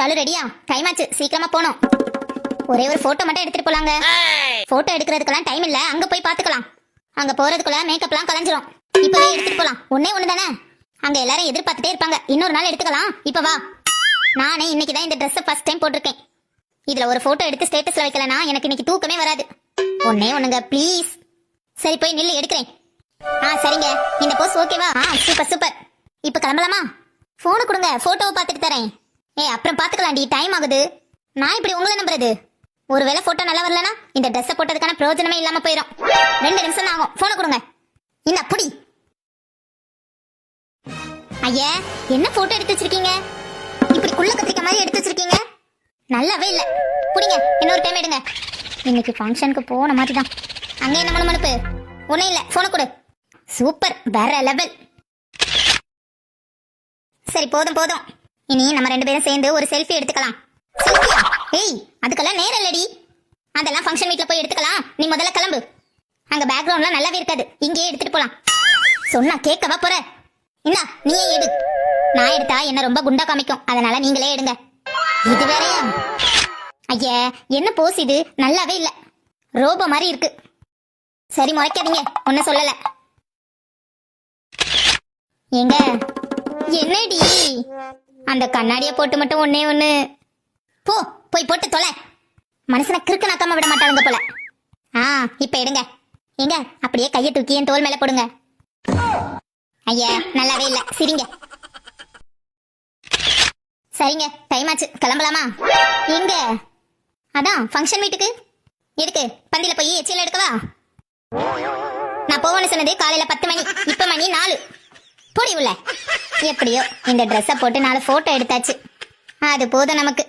ஷாலு ரெடியா? டைம் ஆச்சு, சீக்கிரமா போனோம். ஒரே ஒரு போட்டோ மட்டும் எடுத்துட்டு போலாங்க. போட்டோ எடுக்கிறதுக்கெல்லாம் டைம் இல்ல, அங்க போய் பாத்துக்கலாம். அங்க போறதுக்குள்ள மேக்கப்லாம் கலைஞ்சிரும். இப்பவே எடுத்துட்டு போலாம். ஒண்ணே ஒண்ணு தானே, அங்க எல்லாரும் எதிர்பார்த்துட்டே இருப்பாங்க. இன்னொரு நாள் எடுத்துக்கலாம். இப்ப வா. நானே இன்னைக்கு தான் இந்த ட்ரெஸ் ஃபர்ஸ்ட் டைம் போட்டிருக்கேன். இதுல ஒரு போட்டோ எடுத்து ஸ்டேட்டஸ்ல வைக்கலனா எனக்கு இன்னைக்கு தூக்கமே வராது. ஒண்ணே ஒண்ணுங்க ப்ளீஸ். சரி போய் நில்லு, எடுக்கிறேன். சரிங்க, இந்த போஸ் ஓகேவா? Super super. இப்ப கிளம்பலாமா? போனை கொடுங்க, போட்டோவை பார்த்துட்டு தரேன். அப்புறம் பாத்துக்கலாம்டி, டைம் ஆகுது. நான் இப்படி உங்களை நம்புறது? ஒருவேளை போட்டோ நல்லா வரலனா இந்த ட்ரெஸ் போட்டதுக்கான பிரயோஜனமே இல்லாம போயிடும். 2 நிமிஷம் தான் ஆகும். போனை கொடுங்க. இந்த புடி. ஐயா, என்ன போட்டோ எடுத்து வச்சிருக்கீங்க? இப்படி குள்ள கத்திரிக்க மாதிரி எடுத்து வச்சிருக்கீங்க. நல்லாவே இல்ல. புடிங்க, இன்னொரு டைம் எடுங்க. இன்னைக்கு ஃபங்க்ஷனுக்கு போன மாதிரி தான். அங்க என்ன மனுமனுப்பு? ஒண்ணே இல்ல, போனை கொடு. சூப்பர், வேற லெவல். சரி போதும் போதும். இனி நம்ம 2 பேரும் சேர்ந்து ஒரு செல்ஃபி எடுத்துக்கலாம். செல்ஃபியா? அதுக்கெல்லாம் நேரம் இல்லடி. அதெல்லாம் ஃபங்க்ஷன் வீட்ல போய் எடுத்துக்கலாம். நீ முதல்ல கிளம்பு. அங்க பேக்ரவுண்ட்லாம் நல்லாவே இருக்காது, இங்கேயே எடுத்துட்டு போலாம். சொன்னா கேட்கவா போற? இந்தா நீயே எடு. நான் எடுத்தா என்ன ரொம்ப குண்டா காமிக்கும், அதனால நீங்களே எடுங்க. இது வேறையா? ஐயா, என்ன போஸ் இது? நல்லாவே இல்ல, ரோபோ மாதிரி இருக்கு. சரி முறைக்காதீங்க, ஒன்னும் சொல்லல. எங்க என்னடி அந்த கண்ணாடியை போட்டு மட்டும் ஒன்னே ஒண்ணு போய் போட்டு தொலை. மனுஷனை கிறுக்கு நாக்காம விட மாட்டாங்க போல. இப்ப எடுங்க. எங்க அப்படியே கையை தூக்கி என் தோல் மேல போடுங்க. ஐயா, நல்லாவே இல்ல, சிரிங்க. சரிங்க, டைம் ஆச்சு, கிளம்பலாமா? எங்க? அதான் ஃபங்க்ஷன் வீட்டுக்கு. எதுக்கு? பந்தில போய் எச்சில எடுக்கவா? நான் போவேன்னு சொன்னது காலையில 10 மணி, இப்ப மணி 4. போடி உள்ள. எப்படியோ இந்த ட்ரெஸ்ஸை போட்டு 4 போட்டோ எடுத்தாச்சு, அது போதும் நமக்கு.